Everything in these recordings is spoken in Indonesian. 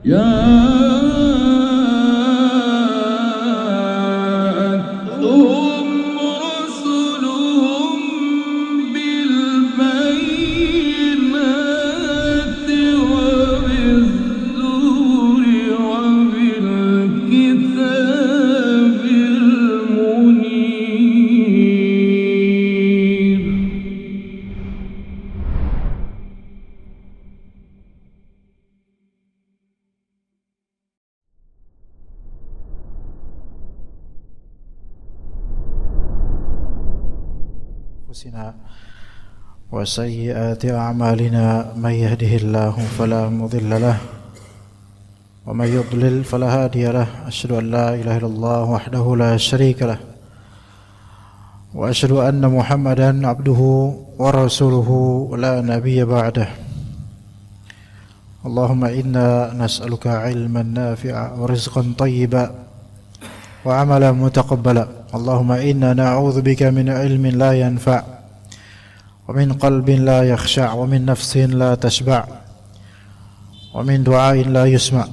جاءتهم رسلهم بالبينات وبالزور وبالكتاب المنير. وسيئات أعمالنا من يهده الله فلا مضل له ومن يضلل فلا هادي له. أشهد أن لا إله إلا الله وحده لا شريك له وأشهد أن محمدا عبده ورسوله لا نبي بعده. اللهم إنا نسألك علما نافعا ورزقا طيبا وعملا متقبلا. اللهم إنا نعوذ بك من علم لا ينفع ومن قلب لا يخشع ومن نفس لا تشبع ومن دعاء لا يسمع.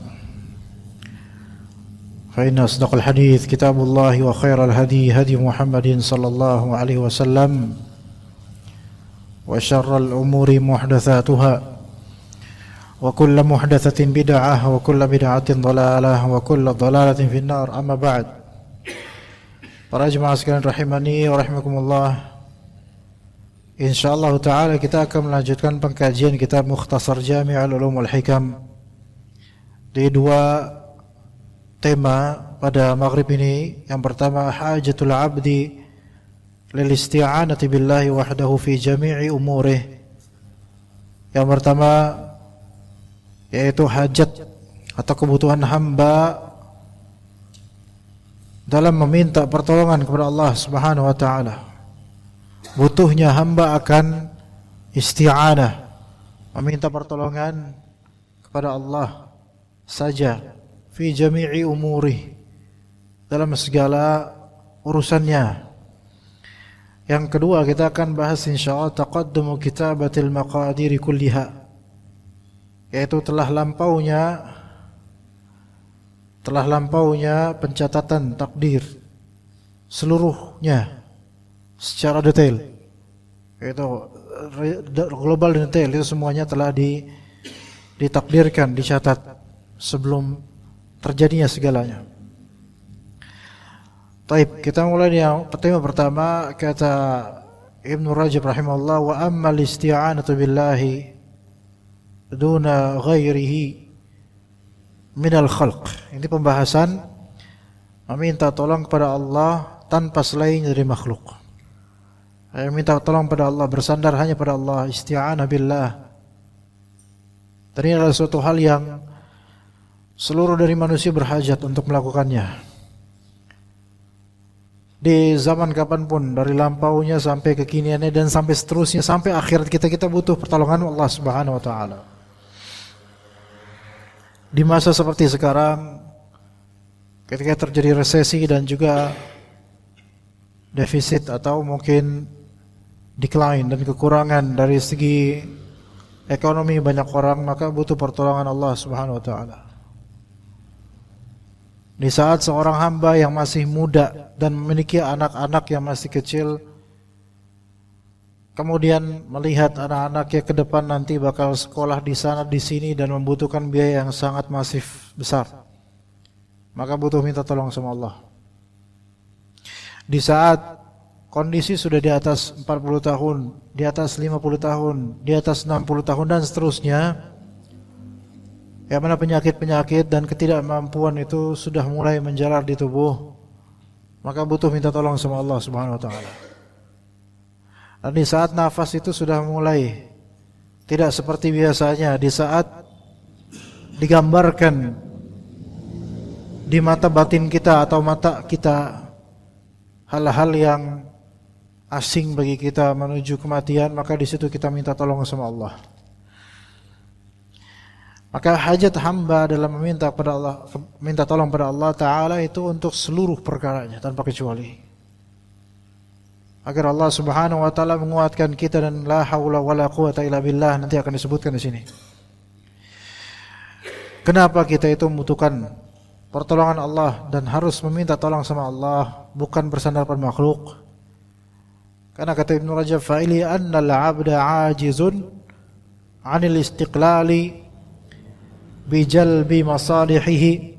فإن أصدق الحديث كتاب الله وخير الهدي هدي محمد صلى الله عليه وسلم وشر الأمور محدثاتها وكل محدثة بدعة وكل بدعة ضلالة وكل ضلالة في النار. أما بعد. Para jemaah sekalian rahimani wa rahimakumullah, insyaallah ta'ala kita akan melanjutkan pengkajian kitab Mukhtasar Jami'ul Ulum wal Hikam di dua tema pada maghrib ini. Yang pertama, hajatul abdi lil isti'anati billahi wahdahu fi jami'i umurih. Yang pertama yaitu hajat atau kebutuhan hamba dalam meminta pertolongan kepada Allah Subhanahu wa taala. Butuhnya hamba akan isti'anah, meminta pertolongan kepada Allah saja fi jami'i umuri, dalam segala urusannya. Yang kedua kita akan bahas insyaallah taqaddumu kitabatil maqadiri kulliha, yaitu telah lampaunya pencatatan takdir seluruhnya secara detail, yaitu global dan detail, itu semuanya telah ditakdirkan, dicatat sebelum terjadinya segalanya. Taib, kita mulai yang tema pertama. Kata Ibnu Rajab rahimahullah, wa ammal isti'anatu billahi duna ghairihi minal khalq. Ini pembahasan meminta tolong kepada Allah tanpa selain dari makhluk. Minta tolong pada Allah, bersandar hanya pada Allah, isti'anah billah. Dan ini adalah suatu hal yang seluruh dari manusia berhajat untuk melakukannya. Di zaman kapanpun, dari lampaunya sampai kekiniannya dan sampai seterusnya, sampai akhirat kita butuh pertolongan Allah Subhanahu wa taala. Di masa seperti sekarang, ketika terjadi resesi dan juga defisit atau mungkin decline dan kekurangan dari segi ekonomi banyak orang, maka butuh pertolongan Allah Subhanahu wa taala. Di saat seorang hamba yang masih muda dan memiliki anak-anak yang masih kecil, kemudian melihat anak-anaknya ke depan nanti bakal sekolah di sana di sini dan membutuhkan biaya yang sangat masif besar, maka butuh minta tolong sama Allah. Di saat kondisi sudah di atas 40 tahun, di atas 50 tahun, di atas 60 tahun dan seterusnya, yang mana penyakit-penyakit dan ketidakmampuan itu sudah mulai menjalar di tubuh, maka butuh minta tolong sama Allah Subhanahu wa taala. Dan di saat nafas itu sudah mulai tidak seperti biasanya, di saat digambarkan di mata batin kita atau mata kita hal-hal yang asing bagi kita menuju kematian, maka di situ kita minta tolong sama Allah. Maka hajat hamba dalam meminta kepada Allah, minta tolong pada Allah Ta'ala itu untuk seluruh perkaranya tanpa kecuali, agar Allah Subhanahu wa taala menguatkan kita, dan la haula wala quwata illa billah nanti akan disebutkan di sini. Kenapa kita itu membutuhkan pertolongan Allah dan harus meminta tolong sama Allah, bukan bersandar pada makhluk? Karena kata Ibnu Rajab, fa'ili anna al-'abda 'ajizun 'anil istiqlali bi jalbi masalihihi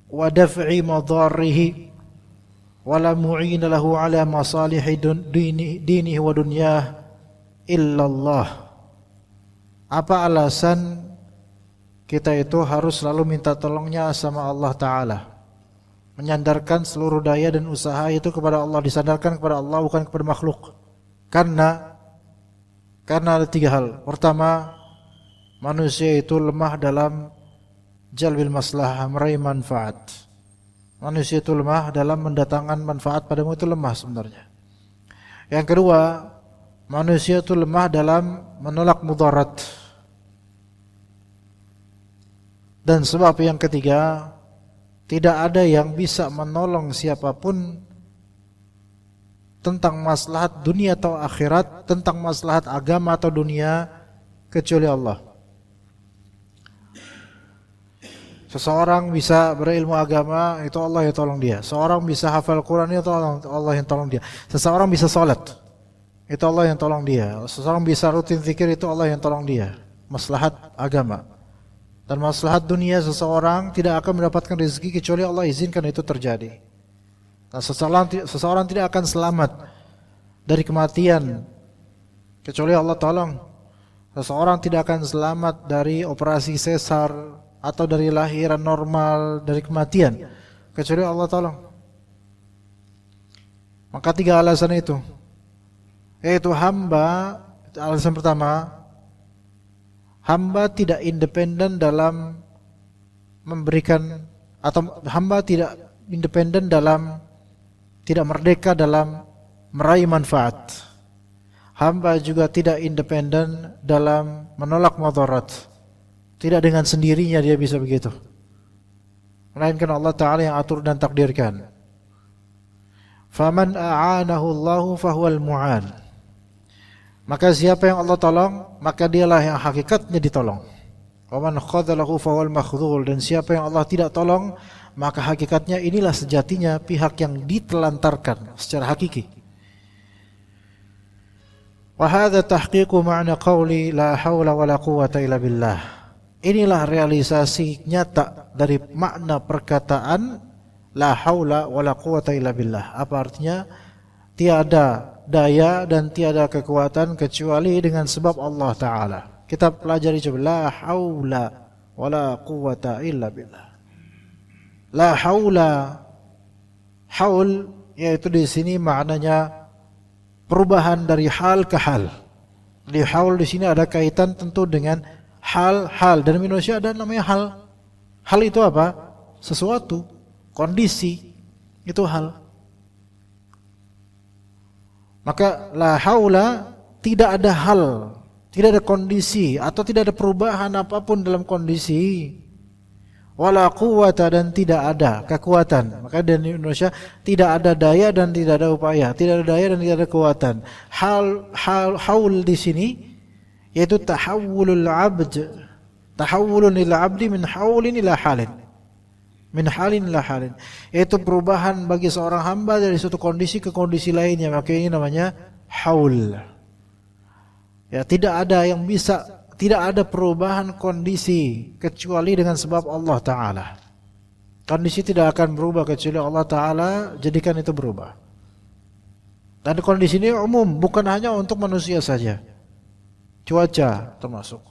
wa daf'i madarrihi wa la mu'ina lahu 'ala masalihi dinihi wa dunyah illa Allah. Apa alasan kita itu harus selalu minta tolongnya sama Allah Ta'ala, menyandarkan seluruh daya dan usaha itu kepada Allah, disandarkan kepada Allah bukan kepada makhluk? Karena ada tiga hal. Pertama, manusia itu lemah dalam jalbil maslahah, meraih manfaat. Manusia itu lemah dalam mendatangkan manfaat padamu, itu lemah sebenarnya. Yang kedua, manusia itu lemah dalam menolak mudarat. Dan sebab yang ketiga, tidak ada yang bisa menolong siapapun tentang maslahat dunia atau akhirat, tentang maslahat agama atau dunia, kecuali Allah. Seseorang bisa berilmu agama, itu Allah yang tolong dia. Seorang bisa hafal Quran, itu Allah yang tolong dia. Seseorang bisa salat, itu Allah yang tolong dia. Seseorang bisa rutin zikir, itu Allah yang tolong dia. Maslahat agama dan maslahat dunia, seseorang tidak akan mendapatkan rezeki kecuali Allah izinkan itu terjadi. Dan seseorang tidak akan selamat dari kematian kecuali Allah tolong. Seseorang tidak akan selamat dari operasi sesar atau dari lahiran normal, dari kematian, kecuali Allah tolong. Maka tiga alasan itu, yaitu hamba, alasan pertama, hamba tidak independen dalam memberikan, atau hamba tidak independen dalam, tidak merdeka dalam meraih manfaat. Hamba juga tidak independen dalam menolak mudarat. Tidak dengan sendirinya dia bisa begitu, melainkan Allah Ta'ala yang atur dan takdirkan. Faman a'anahu Allahu fahuwal mu'an. Maka siapa yang Allah tolong, maka dialah yang hakikatnya ditolong. Wa man khadhalahu fahuwal makhdhul. Dan siapa yang Allah tidak tolong, maka hakikatnya inilah sejatinya pihak yang ditelantarkan secara hakiki. Wa hadza tahqiqu ma'na qawli la haula wa la quwwata illa billah. Inilah realisasi nyata dari makna perkataan la haula wa la quwwata illa billah. Apa artinya? Tiada daya dan tiada kekuatan kecuali dengan sebab Allah Ta'ala. Kita pelajari coba, la haula wa la quwwata illa billah. La haula, haul yaitu di sini maknanya perubahan dari hal ke hal. Di haul di sini ada kaitan tentu dengan hal-hal, dan manusia ada namanya hal. Hal itu apa? Sesuatu, kondisi, itu hal. Maka la haula, tidak ada hal, tidak ada kondisi atau tidak ada perubahan apapun dalam kondisi. Wala quwwata, dan tidak ada kekuatan. Maka di Indonesia tidak ada daya dan tidak ada upaya, tidak ada daya dan tidak ada kekuatan. Haul di sini yaitu tahawulul abd, tahawulun lil abdi min haulin ila halin. Min halin ila halin, yaitu perubahan bagi seorang hamba dari suatu kondisi ke kondisi lainnya. Maka ini namanya haul. Ya, tidak ada yang bisa, tidak ada perubahan kondisi kecuali dengan sebab Allah Ta'ala. Kondisi tidak akan berubah kecuali Allah Ta'ala jadikan itu berubah. Dan kondisi ini umum, bukan hanya untuk manusia saja. Cuaca termasuk,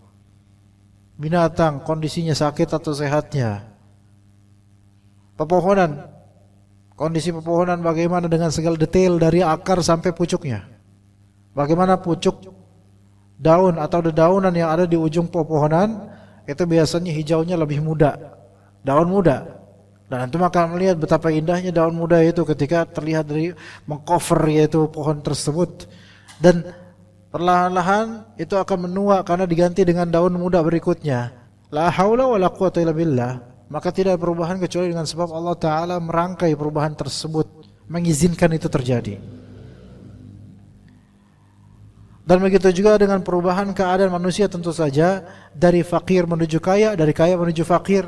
binatang kondisinya sakit atau sehatnya, pepohonan, kondisi pepohonan bagaimana dengan segala detail dari akar sampai pucuknya. Bagaimana pucuk daun atau dedaunan yang ada di ujung pepohonan, itu biasanya hijaunya lebih muda, daun muda. Dan antum akan melihat betapa indahnya daun muda itu ketika terlihat dari mengcover yaitu pohon tersebut. Dan perlahan-lahan itu akan menua karena diganti dengan daun muda berikutnya. La haula wa la quwwata illa billah. Maka tidak perubahan kecuali dengan sebab Allah Ta'ala merangkai perubahan tersebut, mengizinkan itu terjadi. Dan begitu juga dengan perubahan keadaan manusia tentu saja, dari fakir menuju kaya, dari kaya menuju fakir,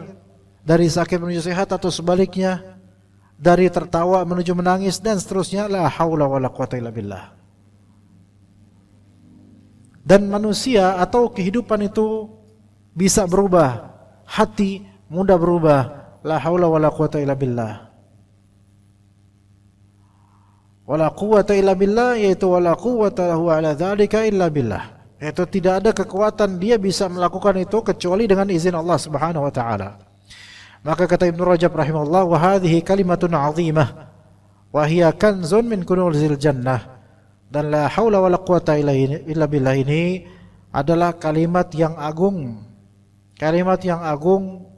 dari sakit menuju sehat atau sebaliknya, dari tertawa menuju menangis dan seterusnya. La haula wala quwata illa billah. Dan manusia atau kehidupan itu bisa berubah, hati mudah berubah. La haula wala quwata illa billah. Wala quwwata illa billah, yaitu wala quwwata lahu ala dzalika illa billah, yaitu tidak ada kekuatan dia bisa melakukan itu kecuali dengan izin Allah Subhanahu wa taala. Maka kata Ibnu Rajab rahimahullah, wa hadhihi kalimatun 'azimah wa hiya kanzun min kunuzil jannah. Dan la haula wala quwwata illa billah ini adalah kalimat yang agung. Kalimat yang agung,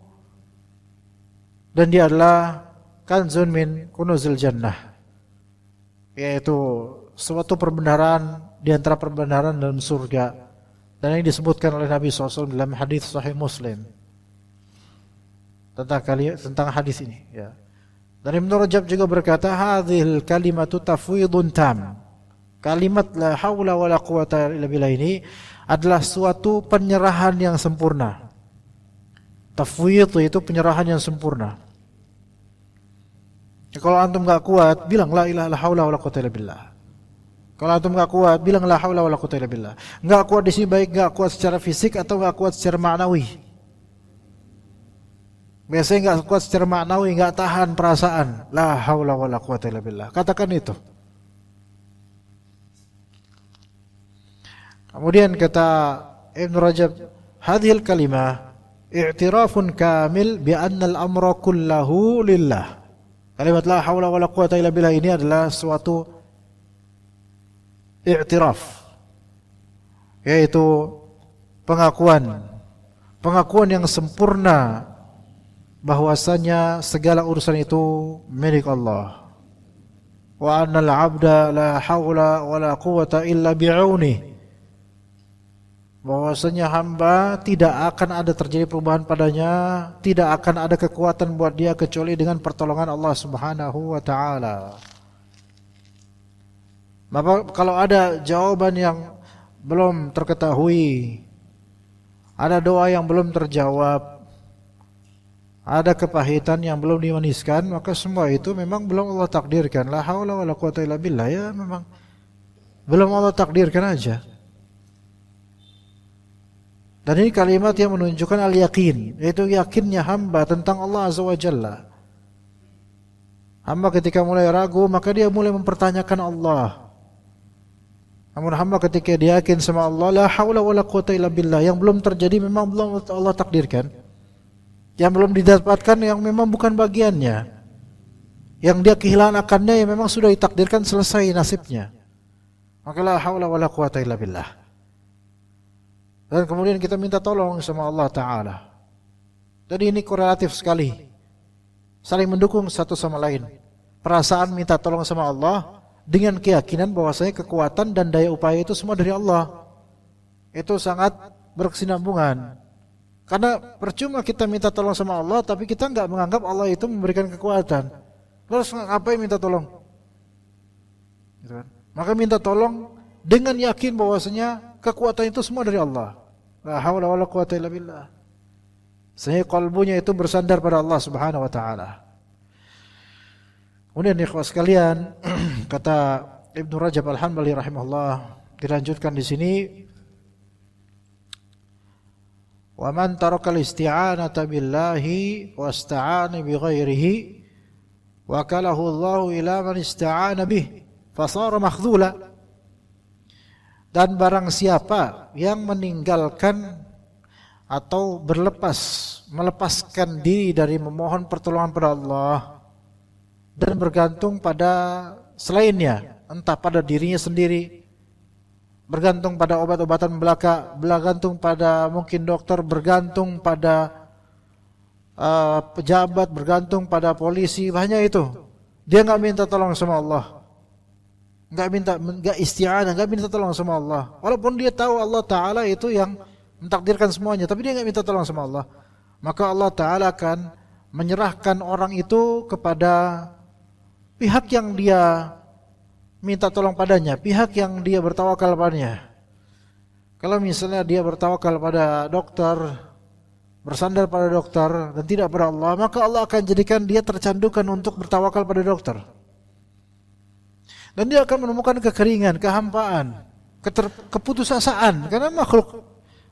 dan dia adalah kanzun min kunuzil jannah, yaitu suatu perbenaran di antara perbenaran dalam surga. Dan ini disebutkan oleh Nabi SAW dalam hadis Sahih Muslim tentang hadis ini. Ya. Dan Ibnu Rajab juga berkata, hadhil kalimatu tafwidun tam. Kalimat la haula wala quwata illa billah ini adalah suatu penyerahan yang sempurna. Tafwid itu penyerahan yang sempurna. Kalau antum enggak kuat, bilang la ilaha illallah wala quwwata illa billah. Kalau antum enggak kuat, bilang la haula wala quwwata illa billah. Enggak kuat di sini baik enggak kuat secara fisik atau enggak kuat secara ma'nawi. Biasanya enggak kuat secara ma'nawi, enggak tahan perasaan. La haula wala quwwata illa billah. Katakan itu. Kemudian kata Ibnu Rajab, hadhil kalimah i'tirafun kamil bi anna al-amra kullahu lillah. Kalimat la haula wala quwata illa billah ini adalah suatu i'tiraf, yaitu pengakuan yang sempurna bahwasanya segala urusan itu milik Allah. Wa annal 'abda la haula wala quwata illa bi'auni. Bahwasanya hamba tidak akan ada terjadi perubahan padanya, tidak akan ada kekuatan buat dia kecuali dengan pertolongan Allah Subhanahu wa taala. Maka kalau ada jawaban yang belum terketahui, ada doa yang belum terjawab, ada kepahitan yang belum dimaniskan, maka semua itu memang belum Allah takdirkan. La haula wala quwata illa billah, ya memang belum Allah takdirkan aja. Dan ini kalimat yang menunjukkan al-yaqin, yaitu yakinnya hamba tentang Allah Azza wa Jalla. Hamba ketika mulai ragu, maka dia mulai mempertanyakan Allah. Namun hamba ketika dia yakin sama Allah, la haula wala quwata illa billah, yang belum terjadi memang belum Allah takdirkan. Yang belum didapatkan yang memang bukan bagiannya. Yang dia kehilangan akannya yang memang sudah ditakdirkan selesai nasibnya. Maka la haula wala quwata illa billah. Dan kemudian kita minta tolong sama Allah Ta'ala. Jadi ini korelatif sekali, saling mendukung satu sama lain. Perasaan minta tolong sama Allah dengan keyakinan bahwasanya kekuatan dan daya upaya itu semua dari Allah. Itu sangat berkesinambungan. Karena percuma kita minta tolong sama Allah tapi kita enggak menganggap Allah itu memberikan kekuatan. Terus apa yang minta tolong? Gitu kan? Maka minta tolong dengan yakin bahwasanya kekuatan itu semua dari Allah. La haula wala quwata illa billah. Sehingga kalbunya itu bersandar pada Allah Subhanahu wa taala. Kemudian ikhwas sekalian, kata Ibnu Rajab Al-Hanbali rahimahullah, dilanjutkan di sini, wa man taraka al-isti'anata billahi wasta'ana bi ghairihi wakalahu Allah ila man ista'ana bih fasara makhdhula. Dan barang siapa yang meninggalkan atau melepaskan diri dari memohon pertolongan pada Allah dan bergantung pada selainnya, entah pada dirinya sendiri, bergantung pada obat-obatan belaka, bergantung pada mungkin dokter, bergantung pada pejabat, bergantung pada polisi, hanya itu. Dia enggak minta tolong sama Allah. Enggak isti'anah, enggak minta tolong sama Allah. Walaupun dia tahu Allah Ta'ala itu yang mentakdirkan semuanya, tapi dia enggak minta tolong sama Allah. Maka Allah Ta'ala akan menyerahkan orang itu kepada pihak yang dia minta tolong padanya, pihak yang dia bertawakal padanya. Kalau misalnya dia bertawakal pada dokter, bersandar pada dokter dan tidak pada Allah, maka Allah akan jadikan dia tercandukan untuk bertawakal pada dokter. Dan dia akan menemukan kekeringan, kehampaan, keputusasaan. Karena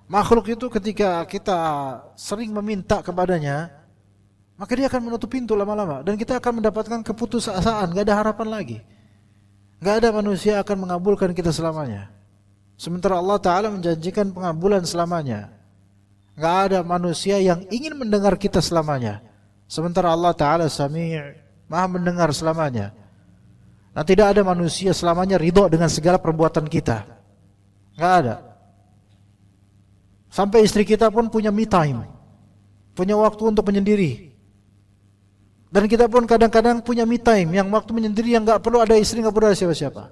makhluk itu ketika kita sering meminta kepadanya, maka dia akan menutup pintu lama-lama. Dan kita akan mendapatkan keputusasaan, gak ada harapan lagi. Gak ada manusia akan mengabulkan kita selamanya. Sementara Allah Ta'ala menjanjikan pengabulan selamanya. Gak ada manusia yang ingin mendengar kita selamanya. Sementara Allah Ta'ala Sami' Maha mendengar selamanya. Nah, tidak ada manusia selamanya ridho dengan segala perbuatan kita. Gak ada. Sampai istri kita pun punya me time, punya waktu untuk menyendiri. Dan kita pun kadang-kadang punya me time, yang waktu menyendiri yang gak perlu ada istri, gak perlu ada siapa-siapa.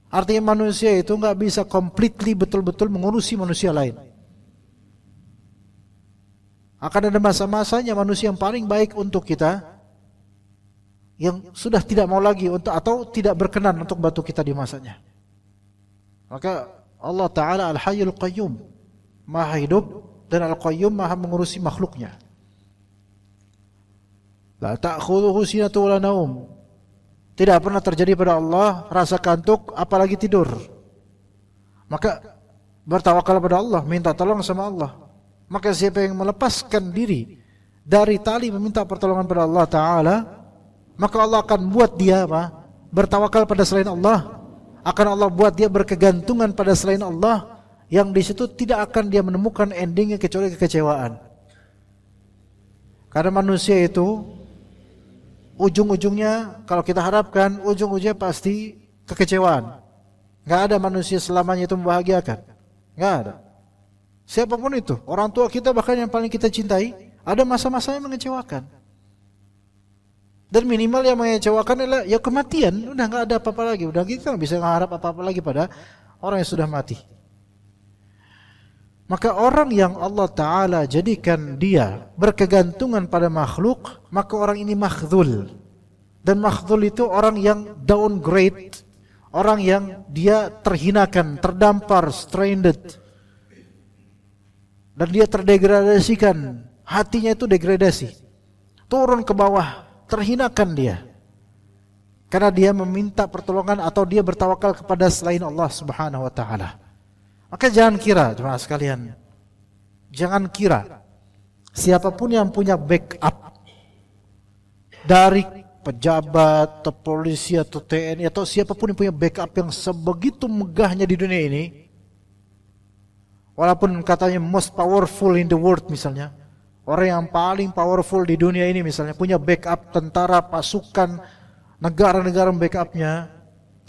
Artinya manusia itu gak bisa completely betul-betul mengurusi manusia lain. Akan ada masa-masanya manusia yang paling baik untuk kita yang sudah tidak mau lagi untuk atau tidak berkenan untuk bantu kita di masanya. Maka Allah Ta'ala Al-Hayyul Qayyum, Maha hidup, dan Al-Qayyum Maha mengurusi makhluknya. La ta'khudhuhu sinatun wa la naum. Tidak pernah terjadi pada Allah rasa kantuk apalagi tidur. Maka bertawakal pada Allah, minta tolong sama Allah. Maka siapa yang melepaskan diri dari tali meminta pertolongan pada Allah Ta'ala, maka Allah akan buat dia bertawakal pada selain Allah. Akan Allah buat dia berkegantungan pada selain Allah, yang di situ tidak akan dia menemukan endingnya kecuali kekecewaan. Karena manusia itu ujung-ujungnya, kalau kita harapkan, ujung-ujungnya pasti kekecewaan. Gak ada manusia selamanya itu membahagiakan. Gak ada. Siapapun itu, orang tua kita bahkan yang paling kita cintai, ada masa-masa yang mengecewakan. Dan minimal yang mengecewakan adalah ya kematian. Udah gak ada apa-apa lagi. Udah kita gak bisa mengharap apa-apa lagi pada orang yang sudah mati. Maka orang yang Allah Ta'ala jadikan dia berkegantungan pada makhluk, maka orang ini makhdhul. Dan makhdhul itu orang yang downgrade, orang yang dia terhinakan, terdampar, stranded. Dan dia terdegradasikan, hatinya itu degradasi, turun ke bawah, terhinakan dia. Karena dia meminta pertolongan atau dia bertawakal kepada selain Allah Subhanahu wa Ta'ala. Maka jangan kira, jemaah sekalian, jangan kira siapapun yang punya backup dari pejabat atau polisi atau TNI atau siapapun yang punya backup yang sebegitu megahnya di dunia ini, walaupun katanya most powerful in the world misalnya, orang yang paling powerful di dunia ini misalnya, punya backup tentara, pasukan, negara-negara backupnya,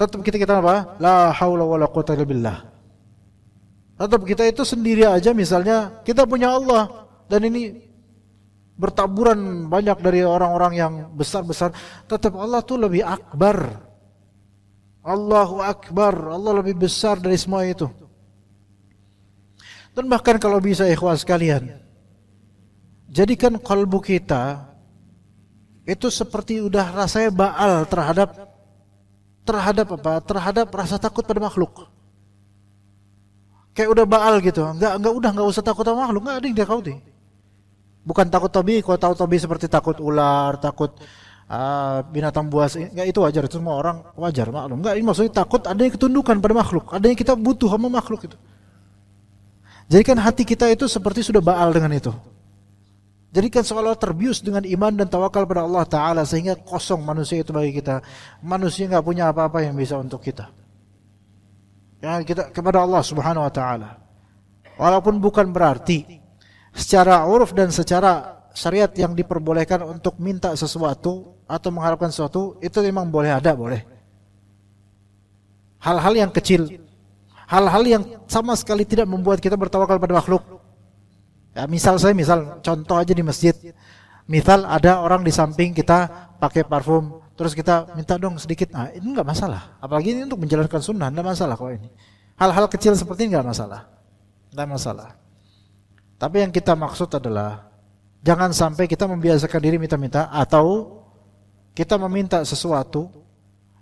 tetap kita apa? La haula wala quwwata illa billah. Tetap kita itu sendiri aja misalnya, kita punya Allah, dan ini bertaburan banyak dari orang-orang yang besar-besar, tetap Allah tuh lebih akbar. Allahu Akbar, Allah lebih besar dari semua itu. Dan bahkan kalau bisa ikhwah sekalian, jadikan kalbu kita itu seperti udah rasanya baal terhadap apa? Terhadap rasa takut pada makhluk. Kayak udah baal gitu. Enggak usah takut sama makhluk, enggak ada yang dia takuti. Bukan takut tabi, kalau tahu tabi seperti takut ular, takut binatang buas, enggak, itu wajar, itu semua orang wajar, maklum. Enggak, ini maksudnya takut ada yang ketundukan pada makhluk, ada yang kita butuh sama makhluk itu. Jadikan hati kita itu seperti sudah baal dengan itu. Jadikan seolah terbius dengan iman dan tawakal pada Allah Ta'ala, sehingga kosong manusia itu bagi kita. Manusia enggak punya apa-apa yang bisa untuk kita. Ya, kita kepada Allah Subhanahu wa Ta'ala. Walaupun bukan berarti secara uruf dan secara syariat yang diperbolehkan untuk minta sesuatu atau mengharapkan sesuatu itu memang boleh, boleh. Hal-hal yang kecil, hal-hal yang sama sekali tidak membuat kita bertawakal pada makhluk. Ya, misal contoh aja di masjid. Misal ada orang di samping kita pakai parfum, terus kita minta dong sedikit. Nah, ini enggak masalah. Apalagi ini untuk menjalankan sunnah, enggak masalah kok ini. Hal-hal kecil seperti ini enggak masalah. Enggak masalah. Tapi yang kita maksud adalah jangan sampai kita membiasakan diri minta-minta atau kita meminta sesuatu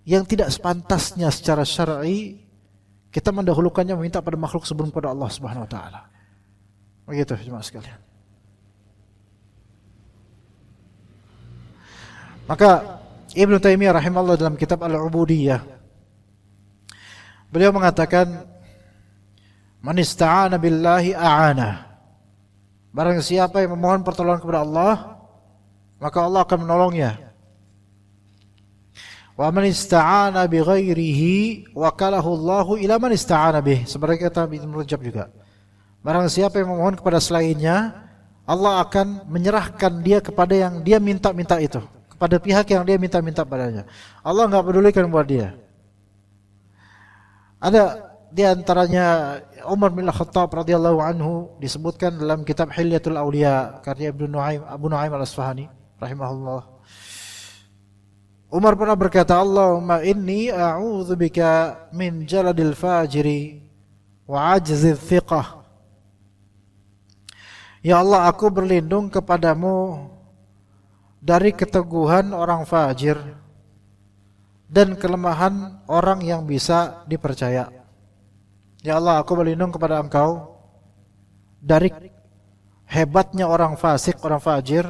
yang tidak sepantasnya secara syar'i Kita mendahulukannya meminta pada makhluk sebelum pada Allah Subhanahu wa taala. Begitu jemaah sekalian. Maka Ibnu Taimiyah rahimahullah dalam kitab Al-Ubudiyah beliau mengatakan, man ista'ana billahi a'ana. Barang siapa yang memohon pertolongan kepada Allah, maka Allah akan menolongnya. Wa man ista'ana bi ghairihi wakalahu Allahu ila man ista'ana bih. Seperti kata Ibnu Rajab juga. Barang siapa yang memohon kepada selainnya, Allah akan menyerahkan dia kepada yang dia minta-minta itu, kepada pihak yang dia minta-minta padanya. Allah enggak pedulikan buat dia. Ada di antaranya Umar bin Khattab radhiyallahu anhu, disebutkan dalam kitab Hilyatul Auliya karya Abu Nuaim Al-Asfahani rahimahullah. Umar pernah berkata, Allahumma inni a'udzubika min jaladil fajiri wa ajzil thiqah. Ya Allah, aku berlindung kepadamu dari keteguhan orang fajir dan kelemahan orang yang bisa dipercaya. Ya Allah, aku berlindung kepada Engkau dari hebatnya orang fasik, orang fajir,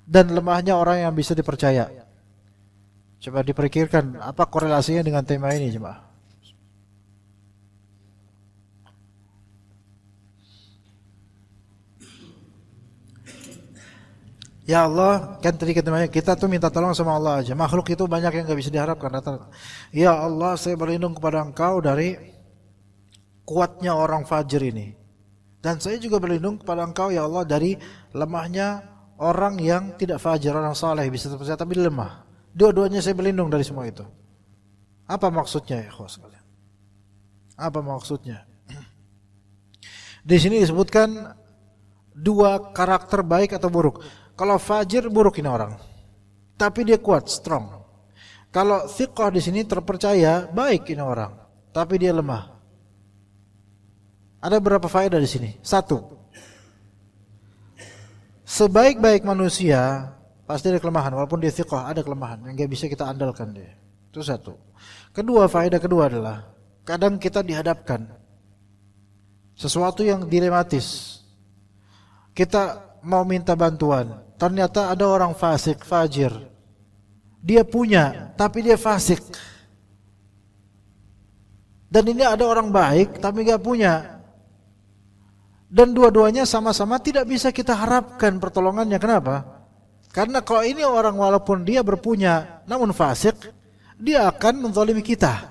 dan lemahnya orang yang bisa dipercaya. Coba dipikirkan apa korelasinya dengan tema ini, jemaah. Ya Allah, kan tadi kita tuh minta tolong sama Allah aja. Makhluk itu banyak yang gak bisa diharapkan. Ya Allah, saya berlindung kepada Engkau dari kuatnya orang fajir ini. Dan saya juga berlindung kepada Engkau ya Allah dari lemahnya orang yang tidak fajir, orang saleh bisa terpercaya tapi lemah. Dua-duanya saya berlindung dari semua itu. Apa maksudnya ya ikhwas sekalian? Apa maksudnya? Di sini disebutkan dua karakter baik atau buruk. Kalau fajir buruk ini orang, tapi dia kuat, strong. Kalau thiqah di sini terpercaya, baik ini orang, tapi dia lemah. Ada berapa faedah di sini? Satu, sebaik-baik manusia pasti ada kelemahan, walaupun dia thiqah ada kelemahan yang gak bisa kita andalkan dia. Itu satu. Kedua, faedah kedua adalah kadang kita dihadapkan sesuatu yang dilematis. Kita mau minta bantuan, ternyata ada orang fasik, fajir. Dia punya, tapi dia fasik. Dan ini ada orang baik, tapi gak punya. Dan dua-duanya sama-sama tidak bisa kita harapkan pertolongannya. Kenapa? Karena kalau ini orang walaupun dia berpunya namun fasik, dia akan menzalimi kita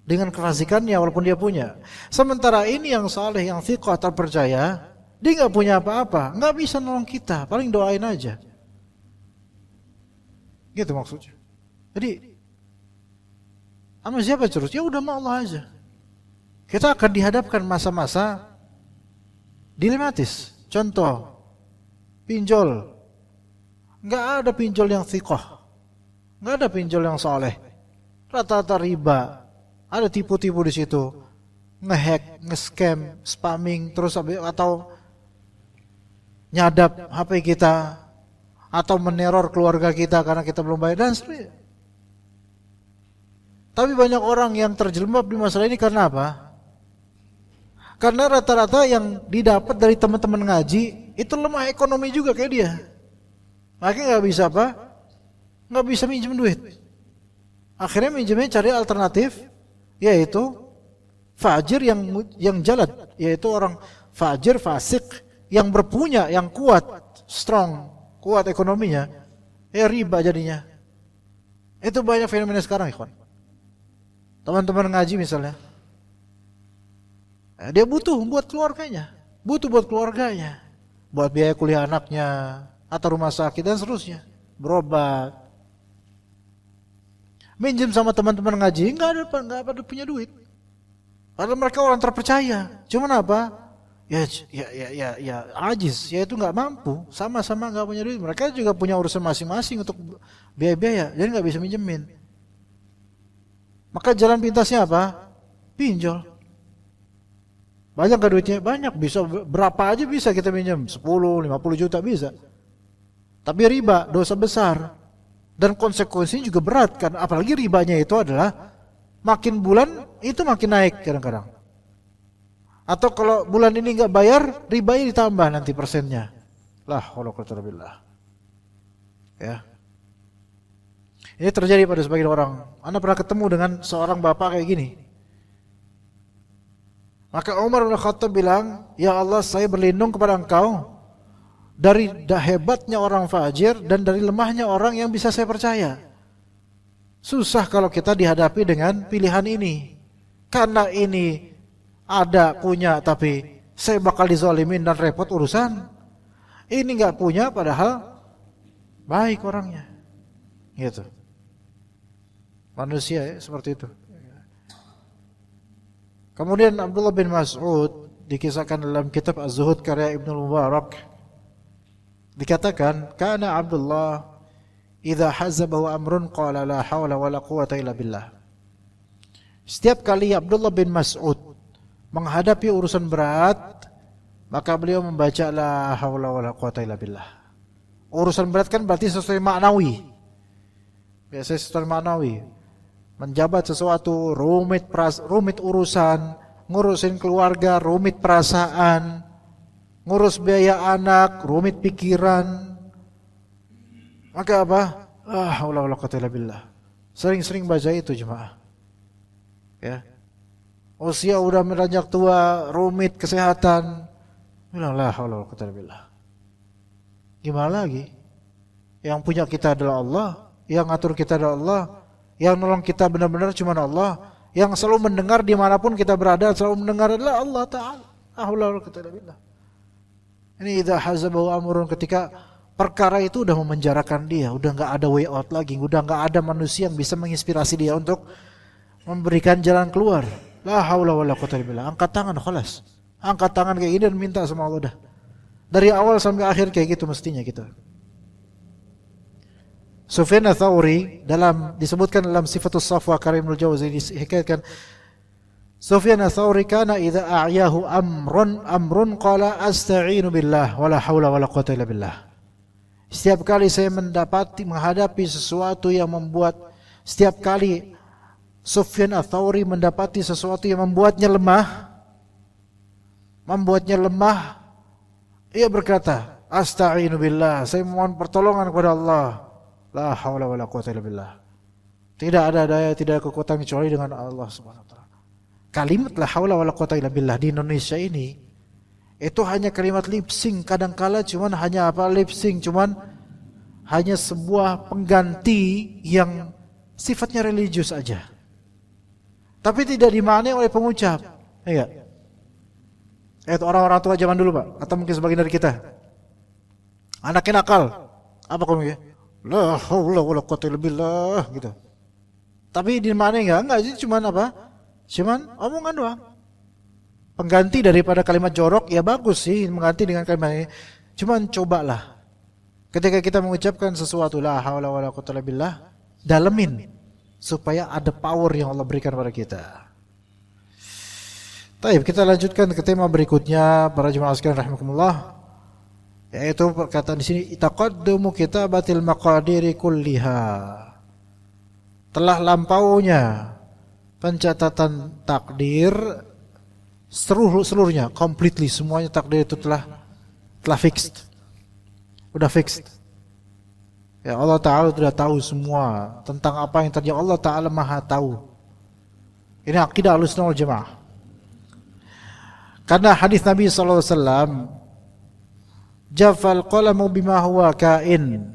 dengan kefasikannya walaupun dia punya. Sementara ini yang saleh, yang thiqah, terpercaya, dia nggak punya apa-apa, nggak bisa nolong kita, paling doain aja. Gitu maksudnya. Jadi sama siapa terus? Ya udah sama Allah aja. Kita akan dihadapkan masa-masa dilematis. Contoh, pinjol. Nggak ada pinjol yang thiqah, nggak ada pinjol yang saleh. Rata-rata riba, ada tipu-tipu di situ, ngehack, nge-scam, spamming, terus atau nyadap HP kita, atau meneror keluarga kita karena kita belum bayar dan sebagainya. Tapi banyak orang yang terjelembab di masalah ini karena apa? Karena rata-rata yang didapat dari teman-teman ngaji itu lemah ekonomi juga kayak dia. Makanya nggak bisa apa? Nggak bisa minjem duit. Akhirnya minjemnya cari alternatif, yaitu fajir yang jalan, yaitu orang fajir fasik yang berpunya, yang kuat, strong, kuat ekonominya, ya riba jadinya. Itu banyak fenomena sekarang, ikhwan. Teman-teman ngaji misalnya, dia butuh buat keluarganya, buat biaya kuliah anaknya, atau rumah sakit dan seterusnya, berobat. Minjem sama teman-teman ngaji, nggak ada punya duit. Padahal mereka orang terpercaya. Cuman apa? Ya ajiz, yaitu nggak mampu, sama-sama nggak punya duit. Mereka juga punya urusan masing-masing untuk biaya-biaya, jadi nggak bisa minjemin. Maka jalan pintasnya apa? Pinjol. Banyak gak duitnya? Banyak, bisa berapa aja bisa kita minjem, 10, 50 juta bisa. Tapi riba, dosa besar. Dan konsekuensinya juga berat kan, apalagi ribanya itu adalah makin bulan itu makin naik kadang-kadang. Atau kalau bulan ini nggak bayar, ribanya ditambah nanti persennya. La haula wala quwwata illa billah. Ya. Ini terjadi pada sebagian orang. Anda pernah ketemu dengan seorang bapak kayak gini. Maka Umar bin Khattab bilang, "Ya Allah, saya berlindung kepada Engkau dari hebatnya orang fajir dan dari lemahnya orang yang bisa saya percaya." Susah kalau kita dihadapi dengan pilihan ini. Karena ini ada punya tapi saya bakal dizalimin dan repot urusan. Ini nggak punya padahal baik orangnya. Gitu. Manusia ya, seperti itu. Kemudian Abdullah bin Mas'ud dikisahkan dalam kitab Az-Zuhud karya Ibnu Mubarak, dikatakan, "Kana Abdullah idza hazabahu amrun qala la haula wala quwwata illa billah." Setiap kali Abdullah bin Mas'ud menghadapi urusan berat, maka beliau membaca la haula wala quwwata illa billah. Urusan berat kan berarti sesuatu yang maknawi. Biasanya sesuatu yang maknawi. Menjabat sesuatu, rumit urusan, ngurusin keluarga, rumit perasaan, ngurus biaya anak, rumit pikiran. Maka apa? Haula wala quwwata illa billah. Sering-sering baca itu jemaah. Ya. Usia udah meranjak tua, rumit kesehatan. Bilang la haula wala quwwata illa billah. Gimana lagi? Yang punya kita adalah Allah, yang ngatur kita adalah Allah, yang nolong kita benar-benar cuma Allah, yang selalu mendengar dimanapun kita berada, selalu mendengar adalah Allah Ta'ala. Haula wala quwwata illa billah. Ini idza hazabahu amrun, ketika perkara itu udah memenjarakan dia, udah nggak ada way out lagi, udah nggak ada manusia yang bisa menginspirasi dia untuk memberikan jalan keluar. La haula wala quwwata illa billah. Angkat tangan khalas. Angkat tangan kayak gini dan minta sama Allah dah. Dari awal sampai akhir kayak gitu mestinya kita. Sufyan Ats-Tsauri disebutkan dalam Sifatus Safwa karya Ibnu Jauzi, dihikayatkan Sufyan Ats-Tsauri kana idza a'yahu amrun qala asta'inu billah wala haula wala quwwata illa billah. Setiap kali saya menghadapi sesuatu yang setiap kali Sufyan Ats-Tsauri mendapati sesuatu yang membuatnya lemah, ia berkata, asta'inu billah, saya mohon pertolongan kepada Allah. La haula wala quwwata illa billah. Tidak ada daya, tidak ada kekuatan kecuali dengan Allah Subhanahu wa taala. Kalimat la haula wala quwwata illa billah di Indonesia ini itu hanya kalimat lip sync, kadangkala cuman hanya hanya sebuah pengganti yang sifatnya religius aja. Tapi tidak dimaknai oleh pengucap. Iya. Itu orang-orang tua zaman dulu, Pak, atau mungkin sebagian dari kita. Anaknya nakal. Apa kamu ya? La haula wala quwwata illa billah gitu. Tapi dimaknai enggak sih, cuman omongan doang. Pengganti daripada kalimat jorok, ya bagus sih mengganti dengan kalimat ini. Cuman cobalah. Ketika kita mengucapkan sesuatu la haula wala quwwata illa billah, dalemin supaya ada power yang Allah berikan pada kita. Baik, kita lanjutkan ke tema berikutnya para jemaah sekalian rahimakumullah, yaitu perkataan di sini taqaddumu kitabatil maqadiri kulliha. Telah lampaunya pencatatan takdir seluruhnya, completely, semuanya takdir itu telah fixed. Udah fixed. Ya, Allah Ta'ala sudah tahu semua tentang apa yang terjadi. Allah Ta'ala Maha tahu. Ini akidah Ahlussunnah wal Jamaah. Karena hadis Nabi SAW, jafal qalamu bima huwa kain,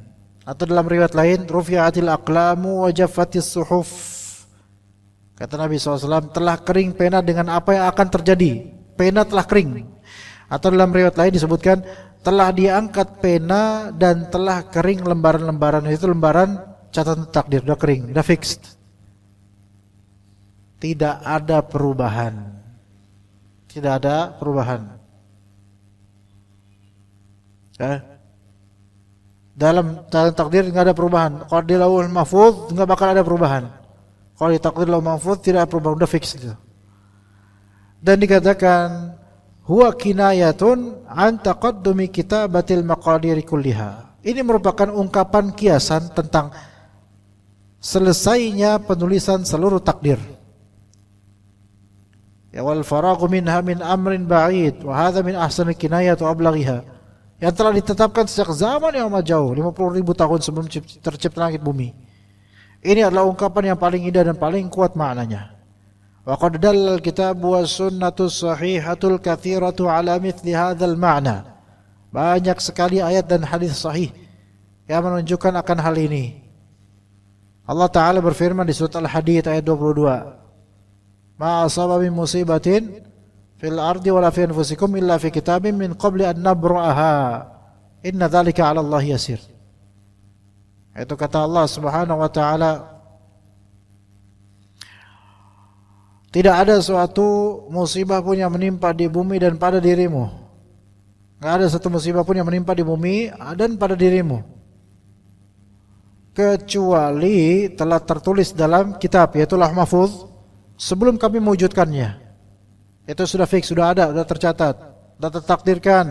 atau dalam riwayat lain, rufi'atil aqlamu wa jaffatis suhuf. Kata Nabi SAW, telah kering pena dengan apa yang akan terjadi. Pena telah kering. Atau dalam riwayat lain disebutkan, telah diangkat pena dan telah kering lembaran-lembaran. Itu lembaran catatan takdir, sudah kering, sudah fixed. Tidak ada perubahan. Tidak ada perubahan. Ya. Dalam catatan takdir tidak ada perubahan. Kalau di Lauhul Mahfuz tidak bakal ada perubahan. Kalau di takdir Lauhul Mahfuz tidak ada perubahan, sudah fix itu. Dan dikatakan huwa kinayatun an taqaddumi kitabatil maqadiri kulliha. Ini merupakan ungkapan kiasan tentang selesainya penulisan seluruh takdir. Ya wal faragu minha min amrin ba'id wa hadha min ahsanil kinayat wa ablaghiha. Yang telah ditetapkan sejak zaman yang amat jauh, 50.000 tahun sebelum tercipta langit bumi. Ini adalah ungkapan yang paling indah dan paling kuat maknanya. Wa qad dallal kitab wa sunnatus sahihatul katsiratu ala mithli hadzal ma'na. Banyak sekali ayat dan hadis sahih yang menunjukkan akan hal ini. Allah Ta'ala berfirman di surat Al-Hadid ayat 22. Ma asaba min musibatin fil ardi wala fi anfusikum illa fi kitabim min qabli an nabra'aha. Inna dzalika 'ala Allah yasir. Itu kata Allah Subhanahu wa taala, tidak ada suatu musibah pun yang menimpa di bumi dan pada dirimu. Enggak ada satu musibah pun yang menimpa di bumi dan pada dirimu, kecuali telah tertulis dalam kitab, yaitu Lauh Mahfuz, sebelum kami mewujudkannya. Itu sudah fix, sudah ada, sudah tercatat, sudah tertakdirkan.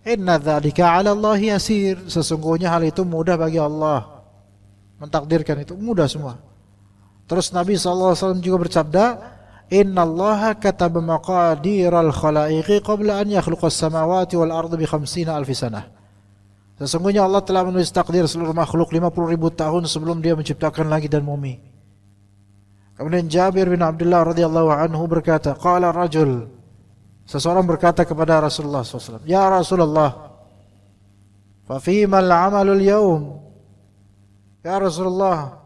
Inna dzalika 'ala Allah yasir. Sesungguhnya hal itu mudah bagi Allah. Mentakdirkan itu mudah semua. Terus Nabi SAW juga bersabda, Inna Allah kataba maqadiral khalaiqi qabla an yakhluqas samawati wal ardi bi 50,000 sanah. Sesungguhnya Allah telah menulis takdir seluruh makhluk 50.000 tahun sebelum dia menciptakan langit dan bumi. Kemudian Jabir bin Abdullah radhiyallahu anhu berkata, qala rajul, seseorang berkata kepada Rasulullah SAW, ya Rasulullah, fa fima al-amalul yawm? Ya Rasulullah,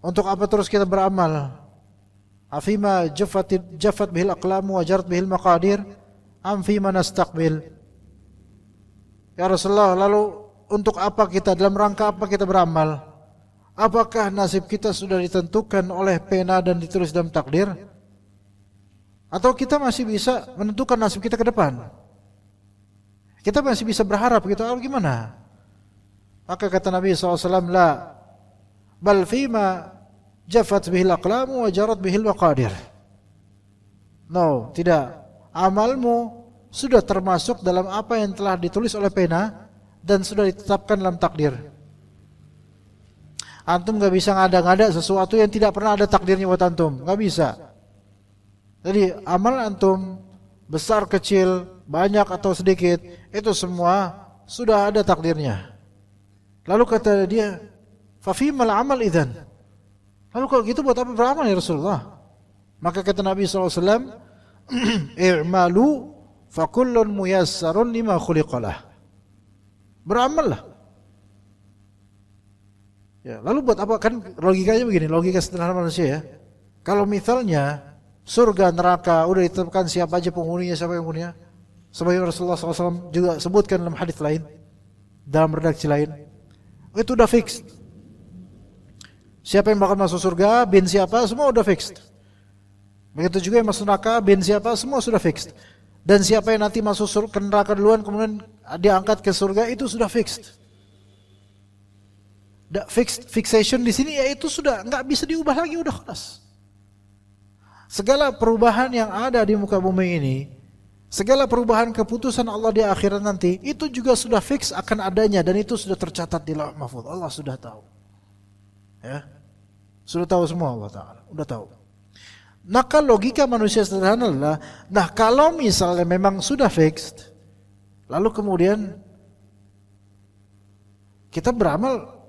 untuk apa terus kita beramal? Afima jaffat bihil aqlam wa jarat bihil maqadir am fima nastaqbil? Ya Rasulullah, lalu untuk apa kita, dalam rangka apa kita beramal? Apakah nasib kita sudah ditentukan oleh pena dan ditulis dalam takdir? Atau kita masih bisa menentukan nasib kita ke depan? Kita masih bisa berharap gitu, atau gimana? Maka kata Nabi SAW, la bal fima jafat bihil aqlamu wa jarat bihil maqadir. No, tidak. Amalmu sudah termasuk dalam apa yang telah ditulis oleh pena dan sudah ditetapkan dalam takdir. Antum gak bisa ngada-ngada sesuatu yang tidak pernah ada takdirnya buat antum. Gak bisa. Jadi amal antum, besar, kecil, banyak atau sedikit, itu semua sudah ada takdirnya. Lalu kata dia, fafimal amal idzan. Lalu kalau gitu buat apa beramal ya Rasulullah? Maka kata Nabi SAW, i'malu fakullun muyassarun lima khuliqalah. Beramallah. Ya, lalu buat apa? Kan logikanya begini, logika sederhana manusia ya. Kalau misalnya surga neraka udah ditetapkan siapa aja penghuninya, siapa yang penghuninya, sebagaimana Rasulullah SAW juga sebutkan dalam hadis lain, dalam redaksi lain, itu udah fix. Siapa yang bakal masuk surga, bin siapa, semua udah fix. Begitu juga yang masuk neraka, bin siapa, semua sudah fix. Dan siapa yang nanti masuk ke neraka duluan kemudian diangkat ke surga, itu sudah fix. Fixation di sini yaitu sudah nggak bisa diubah lagi, udah kelas. Segala perubahan yang ada di muka bumi ini, segala perubahan keputusan Allah di akhirat nanti, itu juga sudah fix akan adanya dan itu sudah tercatat di Lauh Mahfuz. Allah sudah tahu. Ya. Sudah tahu semua Allah Ta'ala, udah tahu. Maka logika manusia sederhana adalah, nah kalau misalnya memang sudah fixed, lalu kemudian kita beramal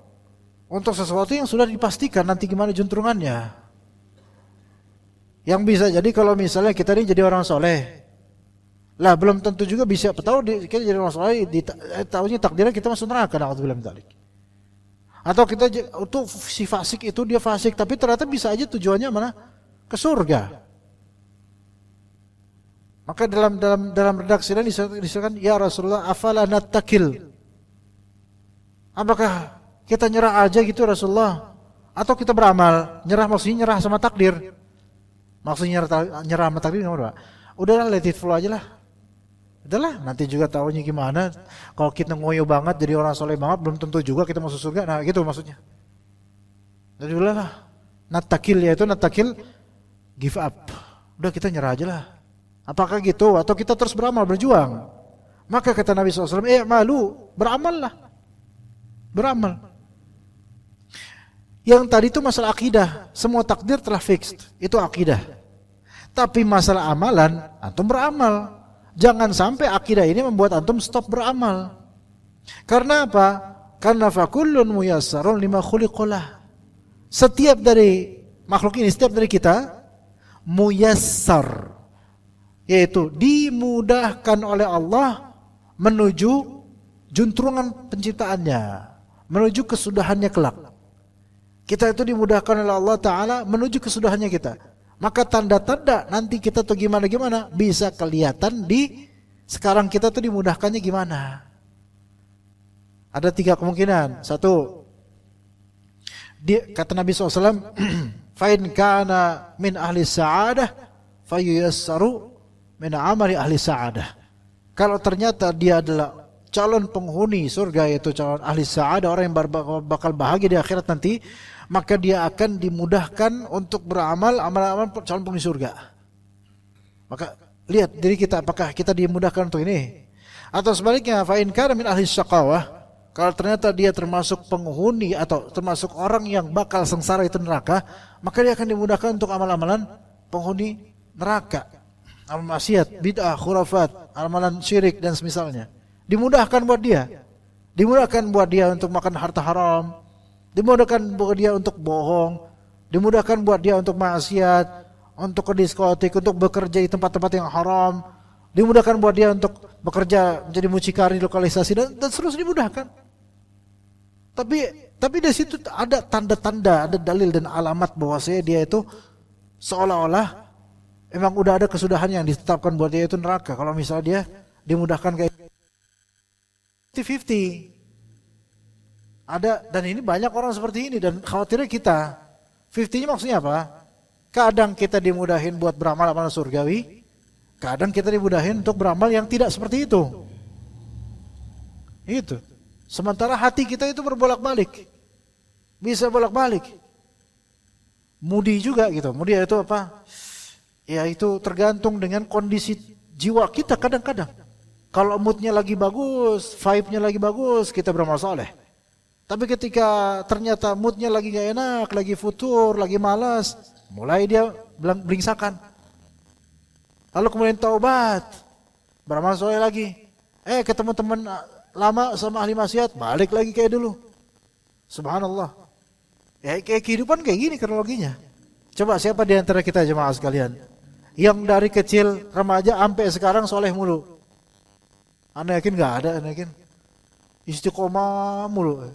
untuk sesuatu yang sudah dipastikan nanti gimana juntrungannya. Yang bisa jadi kalau misalnya kita ini jadi orang soleh, lah belum tentu juga bisa tahu kita jadi orang soleh, tahunya takdirnya kita masuk neraka, na'udzubillah min dzalik. Atau kita itu si fasik itu dia fasik, tapi ternyata bisa aja tujuannya mana? Ke surga. Maka dalam redaksi lain disebutkan, ya Rasulullah, afala nattakil? Apakah kita nyerah aja gitu Rasulullah? Atau kita beramal? Nyerah maksudnya nyerah sama takdir. Maksudnya nyerah sama takdir gimana? Udahlah, let it flow aja lah. Udahlah, nanti juga tahunya gimana. Kalau kita ngoyo banget jadi orang soleh banget, belum tentu juga kita masuk surga. Nah gitu maksudnya. Jadi udahlah, natakil, yaitu natakil give up. Udah kita nyerah aja lah. Apakah gitu? Atau kita terus beramal, berjuang? Maka kata Nabi SAW, malu, beramal lah. Beramal. Yang tadi itu masalah akidah, semua takdir telah fixed, itu akidah. Tapi masalah amalan, antum beramal. Jangan sampai akidah ini membuat antum stop beramal. Karena apa? Karena fakullun muyassarun lima khuliqalah. Setiap dari makhluk ini, setiap dari kita muyassar, yaitu dimudahkan oleh Allah menuju juntrungan penciptaannya, menuju kesudahannya kelak. Kita itu dimudahkan oleh Allah Ta'ala menuju kesudahannya kita. Maka tanda-tanda nanti kita tuh gimana-gimana bisa kelihatan di sekarang kita tuh dimudahkannya gimana. Ada 3 kemungkinan. 1, kata Nabi SAW, fa'in kana min ahli sa'adah fayuyassaru min amali ahli sa'adah. Kalau ternyata dia adalah calon penghuni surga, yaitu calon ahli sa'adah, orang yang bakal bahagia di akhirat nanti, maka dia akan dimudahkan untuk beramal amal-amal calon penghuni surga. Maka lihat diri kita, apakah kita dimudahkan untuk ini? Atau sebaliknya, fa in kana min ahli syaqawah, kalau ternyata dia termasuk penghuni atau termasuk orang yang bakal sengsara itu neraka, maka dia akan dimudahkan untuk amal-amalan penghuni neraka. Amal maksiat, bid'ah, khurafat, amalan syirik dan semisalnya. Dimudahkan buat dia. Dimudahkan buat dia untuk makan harta haram. Dimudahkan buat dia untuk bohong. Dimudahkan buat dia untuk maksiat, untuk ke diskotik, untuk bekerja di tempat-tempat yang haram. Dimudahkan buat dia untuk bekerja menjadi mucikari lokalisasi dan seterusnya dimudahkan. Tapi di situ ada tanda-tanda, ada dalil dan alamat bahwasanya dia itu seolah-olah memang udah ada kesudahan yang ditetapkan buat dia itu neraka. Kalau misalnya dia dimudahkan kayak 50-50. Ada, dan ini banyak orang seperti ini, dan khawatirnya kita 50-nya maksudnya apa? Kadang kita dimudahin buat beramal amal surgawi, kadang kita dimudahin untuk beramal yang tidak seperti itu. Itu. Sementara hati kita itu berbolak-balik, bisa bolak-balik. Mudi juga gitu. Mudi itu apa? Ya itu tergantung dengan kondisi jiwa kita kadang-kadang. Kalau moodnya lagi bagus, vibe-nya lagi bagus, kita beramal soleh. Tapi ketika ternyata moodnya lagi gak enak, lagi futur, lagi malas, mulai dia belingsakan. Lalu kemudian taubat, beramal soleh lagi. Ketemu teman lama sama ahli maksiat, balik lagi kayak dulu. Subhanallah. Ya kayak kehidupan kayak gini kronologinya. Coba siapa di antara kita jemaah sekalian yang dari kecil remaja sampai sekarang soleh mulu? Anda yakin gak ada? Anda yakin? Istiqomah mulu.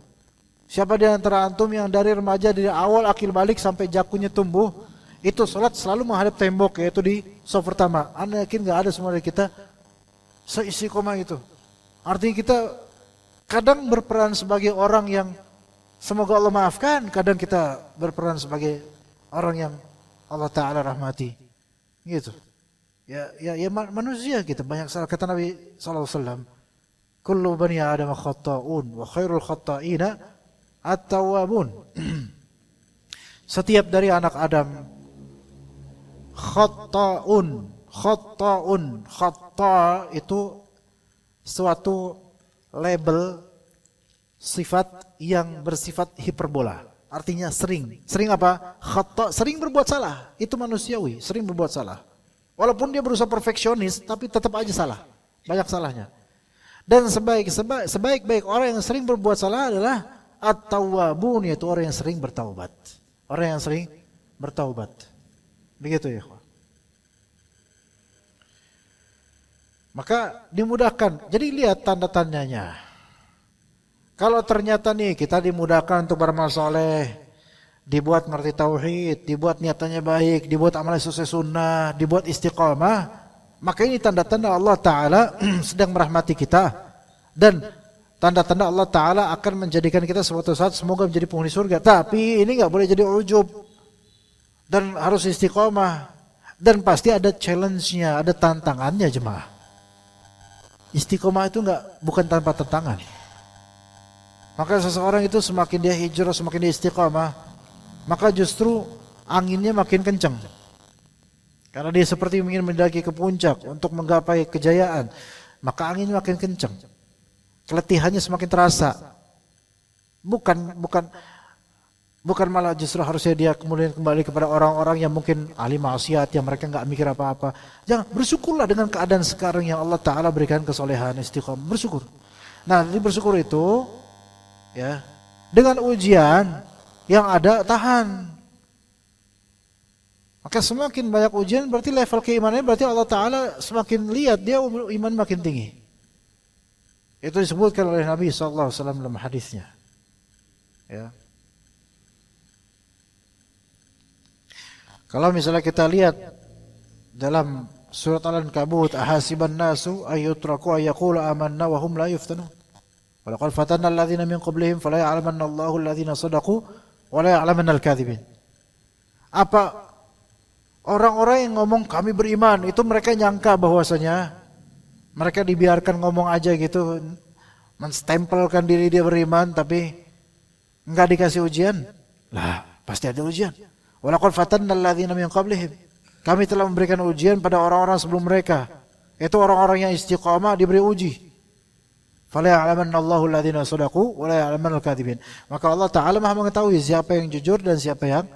Siapa di antara antum yang dari remaja dari awal akil balik sampai jakunya tumbuh itu sholat selalu menghadap tembok, yaitu di soft pertama? Anda yakin gak ada semua dari kita seistiqomah itu? Artinya kita kadang berperan sebagai orang yang semoga Allah maafkan, kadang kita berperan sebagai orang yang Allah Ta'ala rahmati. Gitu. Ya manusia kita banyak salah. Kata Nabi SAW, kullu bani Adam khatta'un wa khairul khatta'ina at-tawwabun. Setiap dari anak Adam khatta'un. Khatta' itu suatu label sifat yang bersifat hiperbola. Artinya sering. Sering apa? Khatta', sering berbuat salah. Itu manusiawi, sering berbuat salah. Walaupun dia berusaha perfeksionis, tapi tetap aja salah. Banyak salahnya. Dan sebaik-baik orang yang sering berbuat salah adalah at-tawwabun, yaitu orang yang sering bertaubat. Orang yang sering bertaubat. Begitu ya. Maka dimudahkan. Jadi lihat tanda-tandanya. Kalau ternyata nih kita dimudahkan untuk beramal soleh, dibuat ngerti tauhid, dibuat niatannya baik, dibuat amal sesuai sunnah, dibuat istiqamah, maka ini tanda-tanda Allah Ta'ala sedang merahmati kita. Dan tanda-tanda Allah Ta'ala akan menjadikan kita suatu saat semoga menjadi penghuni surga. Tapi ini gak boleh jadi ujub, dan harus istiqamah. Dan pasti ada challenge-nya, ada tantangannya jemaah. Istiqamah itu bukan tanpa tantangan. Maka seseorang itu semakin dia hijrah, semakin dia istiqamah, maka justru anginnya makin kencang. Karena dia seperti ingin mendaki ke puncak untuk menggapai kejayaan, maka anginnya makin kencang. Keletihannya semakin terasa. Bukan Bukan malah justru harusnya dia kemudian kembali kepada orang-orang yang mungkin ahli maksiat, yang mereka nggak mikir apa-apa. Jangan, bersyukurlah dengan keadaan sekarang yang Allah Ta'ala berikan kesolehan, istiqomah, bersyukur. Nah, di bersyukur itu, ya, dengan ujian yang ada, tahan. Maka semakin banyak ujian berarti level keimanannya, berarti Allah Ta'ala semakin lihat dia iman makin tinggi. Itu disebutkan oleh Nabi SAW dalam hadisnya. Ya. Kalau misalnya kita lihat dalam surat Al-Ankabut, ahasiban nasu ayyutraku ayyaqulu amanna wa hum la yuftanun. Wa laqad fatanna alladhina min qablihim fala ya'lamanna Allahu alladhina sadaqu wa la ya'lamanna al-kadhibin. Apa orang-orang yang ngomong kami beriman itu mereka nyangka bahwasanya mereka dibiarkan ngomong aja gitu, menstempelkan diri dia beriman tapi enggak dikasih ujian? Lah, pasti ada ujian. Walaqad fatanna alladhina min qablihim. Kami telah memberikan ujian pada orang-orang sebelum mereka. Itu orang-orang yang istiqamah diberi uji. Fala ya'lamanna Allahu alladhina sadaqu wa la ya'lamanna al-kadhibin. Maka Allah Ta'ala Maha mengetahui siapa yang jujur dan siapa yang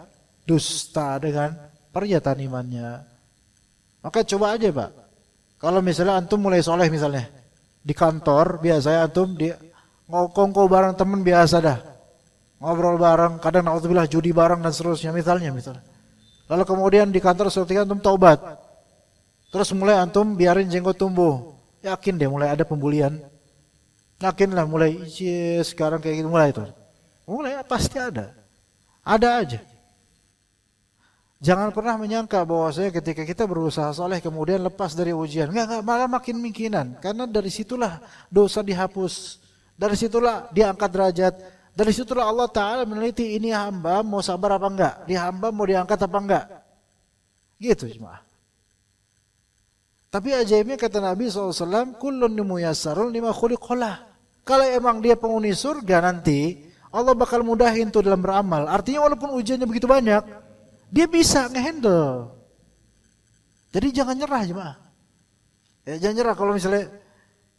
dusta dengan pernyataan imannya. Maka coba aja, Pak. Kalau misalnya antum mulai soleh misalnya di kantor, biasanya antum di ngokongko bareng temen biasa dah. Ngobrol bareng, kadang naudzubillah judi bareng dan seterusnya misalnya. Lalu kemudian di kantor suatu ketika antum taubat. Terus mulai antum biarin jenggot tumbuh. Yakin deh mulai ada pembulian. Yakin lah mulai sekarang kayak gitu mulai itu. Mulai pasti ada. Ada aja. Jangan pernah menyangka bahwasanya ketika kita berusaha soleh kemudian lepas dari ujian. Enggak, malah makin mungkinan. Karena dari situlah dosa dihapus. Dari situlah diangkat derajat. Dari situlah Allah Ta'ala meneliti ini hamba mau sabar apa enggak. Dia hamba mau diangkat apa enggak. Gitu jemaah. Tapi ajaibnya kata Nabi SAW, kullun muyassarun lima khuliqalah. Kalau emang dia penghuni surga nanti, Allah bakal mudahin tuh dalam beramal. Artinya walaupun ujiannya begitu banyak, dia bisa ngehandle. Jadi jangan nyerah jemaah. Ya, jangan nyerah kalau misalnya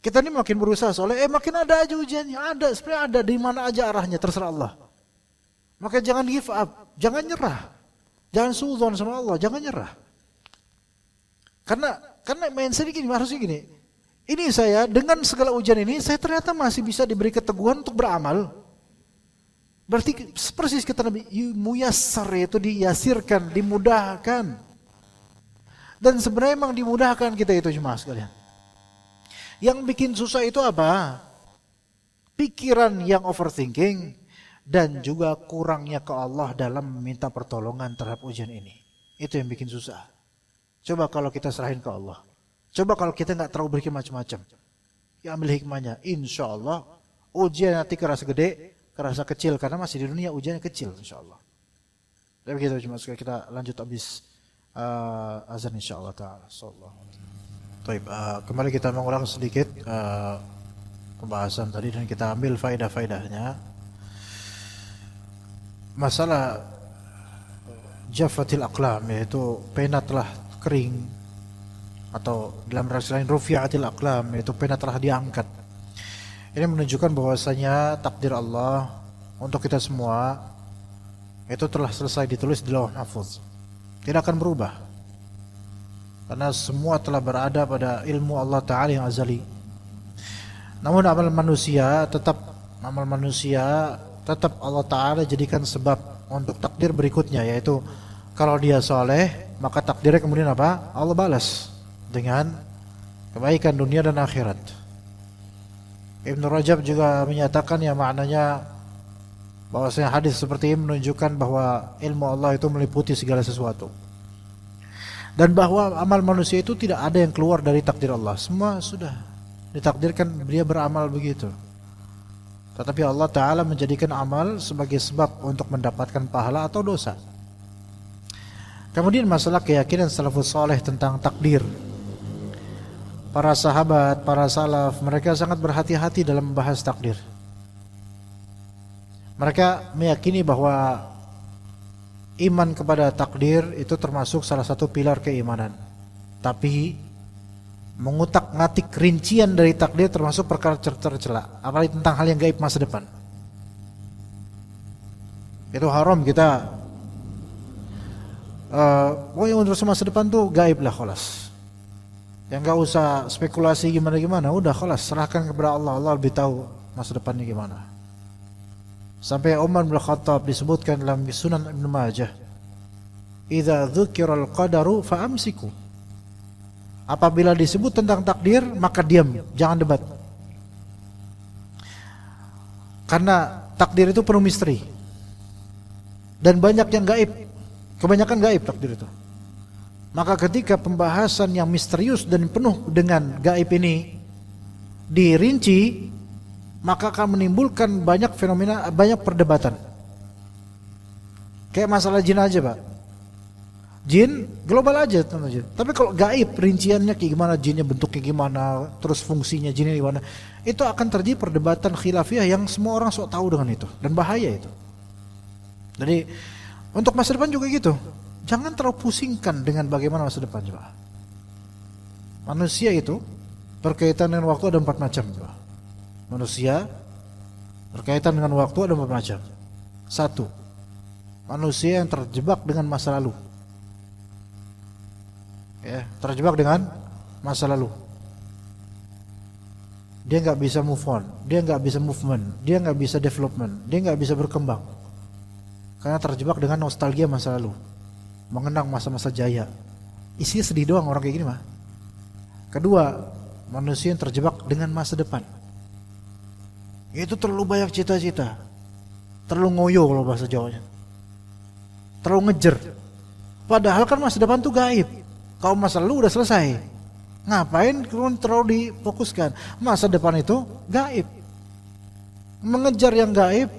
kita ini makin berusaha soalnya makin ada aja ujiannya. Ada, sebenarnya ada di mana aja arahnya terserah Allah. Maka jangan give up, jangan nyerah. Jangan suudzon sama Allah, jangan nyerah. Karena mindset gini, harusnya gini. Ini saya dengan segala ujian ini saya ternyata masih bisa diberi keteguhan untuk beramal. Berarti persis kata Nabi, muyassar itu diyasirkan, dimudahkan. Dan sebenarnya memang dimudahkan kita itu jemaah sekalian. Yang bikin susah itu apa? Pikiran yang overthinking dan juga kurangnya ke Allah dalam meminta pertolongan terhadap ujian ini. Itu yang bikin susah. Coba kalau kita serahin ke Allah. Coba kalau kita nggak terlalu berpikir macam-macam. Ya ambil hikmahnya. Insya Allah ujian nanti kerasa gede, kerasa kecil karena masih di dunia ujiannya kecil. Insya Allah. Jadi begitu cuma sekali kita lanjut habis azan insya Allah taala. Baik, kembali kita mengulang sedikit pembahasan tadi dan kita ambil faedah-faedahnya. Masalah jaffatil aqlam, yaitu pena telah kering, atau dalam bahasa lain rufi'atil aqlam, yaitu pena telah diangkat. Ini menunjukkan bahwasanya takdir Allah untuk kita semua itu telah selesai ditulis di Lauh Mahfuz. Tidak akan berubah. Karena semua telah berada pada ilmu Allah Ta'ala yang azali. Namun amal manusia tetap Allah Ta'ala jadikan sebab untuk takdir berikutnya, yaitu kalau dia soleh maka takdirnya kemudian apa? Allah balas dengan kebaikan dunia dan akhirat. Ibn Rajab juga menyatakan yang maknanya bahwasanya hadis seperti ini menunjukkan bahwa ilmu Allah itu meliputi segala sesuatu. Dan bahwa amal manusia itu tidak ada yang keluar dari takdir Allah. Semua sudah ditakdirkan dia beramal begitu. Tetapi Allah Ta'ala menjadikan amal sebagai sebab untuk mendapatkan pahala atau dosa. Kemudian masalah keyakinan salafus saleh tentang takdir. Para sahabat, para salaf, mereka sangat berhati-hati dalam membahas takdir. Mereka meyakini bahwa iman kepada takdir itu termasuk salah satu pilar keimanan. Tapi mengutak-ngatik rincian dari takdir termasuk perkara tercela, apalagi tentang hal yang gaib masa depan. Itu haram kita. Pokoknya urusan masa depan tuh gaib lah kholas. Yang gak usah spekulasi gimana-gimana, udah kholas, serahkan kepada Allah. Allah lebih tahu masa depannya gimana. Sampai Umar bin Khattab disebutkan dalam Sunan Ibnu Majah, idza dzukiral qadaru fa'amsiku. Apabila disebut tentang takdir, maka diam, jangan debat. Karena takdir itu penuh misteri. Dan banyak yang gaib. Kebanyakan gaib takdir itu. Maka ketika pembahasan yang misterius dan penuh dengan gaib ini dirinci, maka akan menimbulkan banyak fenomena, banyak perdebatan. Kayak masalah jin aja, Pak. Jin global aja, teman-teman. Tapi kalau gaib rinciannya kayak gimana, jinnya bentuknya gimana, terus fungsinya jinnya gimana, itu akan terjadi perdebatan khilafiyah yang semua orang sok tahu dengan itu, dan bahaya itu. Jadi untuk masa depan juga gitu. Jangan terlalu pusingkan dengan bagaimana masa depan, coba. Manusia itu berkaitan dengan waktu ada 4 macam, coba. Manusia berkaitan dengan waktu ada 4 macam. 1. Manusia yang terjebak dengan masa lalu. Ya, terjebak dengan masa lalu. Dia nggak bisa move on, dia nggak bisa movement, dia nggak bisa development, dia nggak bisa berkembang. Karena terjebak dengan nostalgia masa lalu, mengenang masa-masa jaya. Isinya sedih doang orang kayak gini mah. Kedua, manusia yang terjebak dengan masa depan. Itu terlalu banyak cita-cita, terlalu ngoyo kalau bahasa Jawanya, terlalu ngejer. Padahal kan masa depan tuh gaib. Kalau masa lalu udah selesai, ngapain terlalu difokuskan? Masa depan itu gaib. Mengejar yang gaib,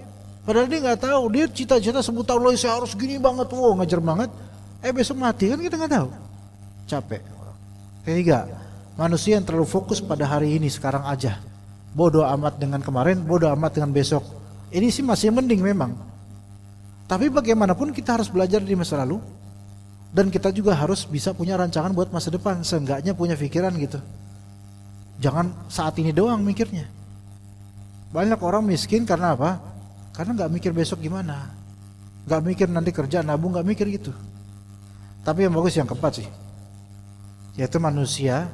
padahal dia nggak tahu. Dia cita-cita 10 tahun lagi saya harus gini banget, wow ngejar banget. Besok mati kan kita nggak tahu. Capek. Ketiga, manusia yang terlalu fokus pada hari ini sekarang aja. Bodoh amat dengan kemarin, bodoh amat dengan besok. Ini sih masih mending memang. Tapi bagaimanapun kita harus belajar di masa lalu. Dan kita juga harus bisa punya rancangan buat masa depan. Seenggaknya punya pikiran gitu. Jangan saat ini doang mikirnya. Banyak orang miskin karena apa? Karena gak mikir besok gimana, gak mikir nanti kerja nabung, gak mikir gitu. Tapi yang bagus yang keempat sih, yaitu manusia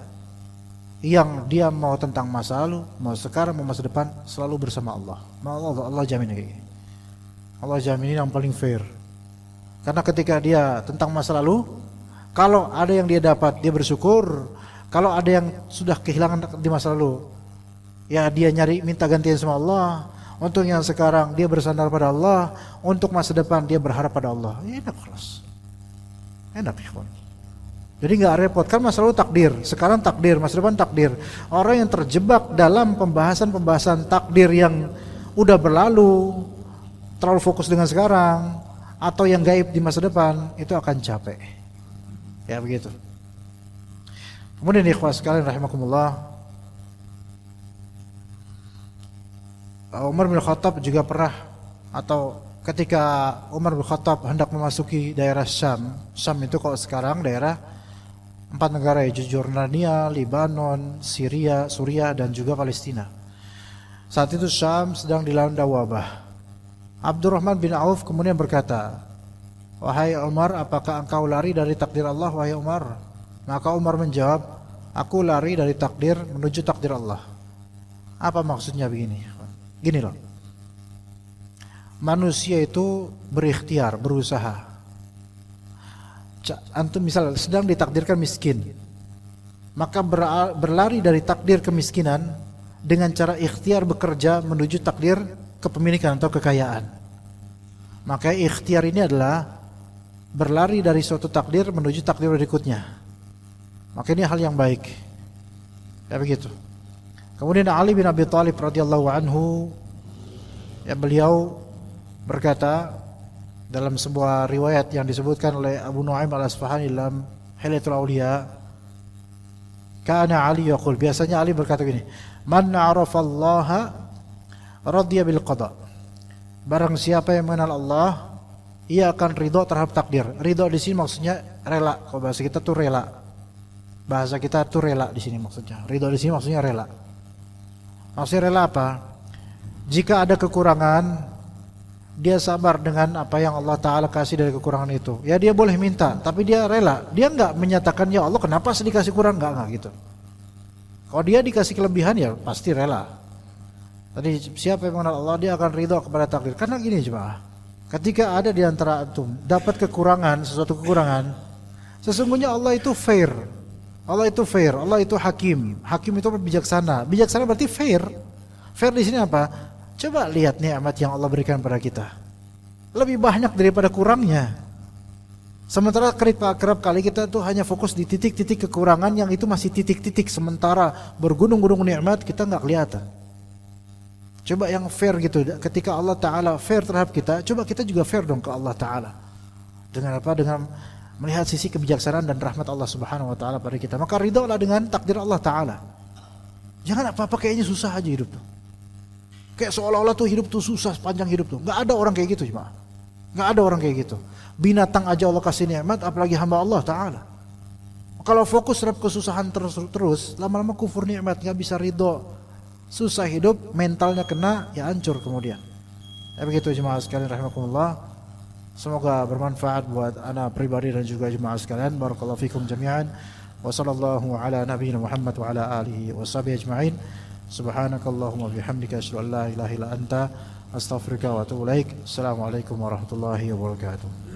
yang dia mau tentang masa lalu, mau sekarang, mau masa depan, selalu bersama Allah. Allah jamin kayak gini. Allah jamin yang paling fair. Karena ketika dia tentang masa lalu, kalau ada yang dia dapat, dia bersyukur. Kalau ada yang sudah kehilangan di masa lalu, ya dia nyari minta gantian sama Allah. Untuk yang sekarang dia bersandar pada Allah, untuk masa depan dia berharap pada Allah. Ya, enak kelas. Enak ikhwan. Jadi nggak repot, kan masa lalu takdir, sekarang takdir, masa depan takdir. Orang yang terjebak dalam pembahasan takdir yang udah berlalu, terlalu fokus dengan sekarang, atau yang gaib di masa depan, itu akan capek. Ya begitu. Kemudian ikhwan sekalian rahimakumullah, Umar bin Khattab juga pernah, atau ketika Umar bin Khattab hendak memasuki daerah Syam. Syam itu kalau sekarang daerah 4 negara, yaitu Jordania, Libanon, Syria, Suriah, dan juga Palestina. Saat itu Syam sedang dilanda wabah. Abdurrahman bin Auf kemudian berkata, "Wahai Umar, apakah engkau lari dari takdir Allah, wahai Umar?" Maka Umar menjawab, "Aku lari dari takdir menuju takdir Allah." Apa maksudnya begini? Gini loh. Manusia itu berikhtiar, berusaha. Antum misal sedang ditakdirkan miskin, maka berlari dari takdir kemiskinan dengan cara ikhtiar bekerja menuju takdir kepemilikan atau kekayaan. Maka ikhtiar ini adalah berlari dari suatu takdir menuju takdir berikutnya. Maka ini hal yang baik. Ya begitu. Kemudian Ali bin Abi Thalib radhiyallahu anhu, ya beliau berkata dalam sebuah riwayat yang disebutkan oleh Abu Nu'aim al-Asfahani dalam Hilyatul Auliya, kana Ali yaqul, biasanya Ali berkata gini, "Man 'arafallaha radhiya bil qada." Barang siapa yang mengenal Allah, ia akan ridho terhadap takdir. Ridho di sini maksudnya rela. Kalau bahasa kita tuh rela. Bahasa kita tuh rela di sini maksudnya. Ridho di sini maksudnya rela. Maksudnya rela apa? Jika ada kekurangan, dia sabar dengan apa yang Allah Ta'ala kasih dari kekurangan itu. Ya dia boleh minta, tapi dia rela. Dia nggak menyatakan, ya Allah kenapa sih dikasih kurang, nggak gitu. Kalau dia dikasih kelebihan ya pasti rela. Tadi siapa yang mengenal Allah dia akan ridho kepada takdir. Karena gini jemaah, ketika ada di antara antum dapat kekurangan, sesuatu kekurangan, sesungguhnya Allah itu fair. Allah itu fair, Allah itu hakim. Hakim itu bijaksana. Bijaksana berarti fair. Fair di sini apa? Coba lihat nikmat yang Allah berikan pada kita. Lebih banyak daripada kurangnya. Sementara kerap kali kita tuh hanya fokus di titik-titik kekurangan yang itu masih titik-titik, sementara bergunung-gunung nikmat kita nggak kelihatan. Coba yang fair gitu, ketika Allah Ta'ala fair terhadap kita, coba kita juga fair dong ke Allah Ta'ala. Dengan apa? Dengan melihat sisi kebijaksanaan dan rahmat Allah Subhanahu Wa Ta'ala pada kita. Maka ridholah dengan takdir Allah Ta'ala. Jangan apa-apa kayaknya susah aja hidup tuh. Kayak seolah-olah tuh hidup tuh susah, sepanjang hidup tuh. Nggak ada orang kayak gitu cuma. Nggak ada orang kayak gitu. Binatang aja Allah kasih nikmat, apalagi hamba Allah Ta'ala. Kalau fokus terhadap kesusahan terus, lama-lama kufur nikmat, nggak bisa ridho. Susah hidup, mentalnya kena, ya hancur kemudian. Ya begitu jemaah sekalian rahimakumullah. Semoga bermanfaat buat anak pribadi dan juga jemaah sekalian. Barakallahu fikum jami'an. Wa sallallahu ala nabiyyina Muhammad wa ala alihi wa sahbihi ajma'in. Subhanakallahumma bihamdika asyhadu an la ilaha illa anta astaghfiruka wa atubu ilaik. Assalamualaikum warahmatullahi wabarakatuh.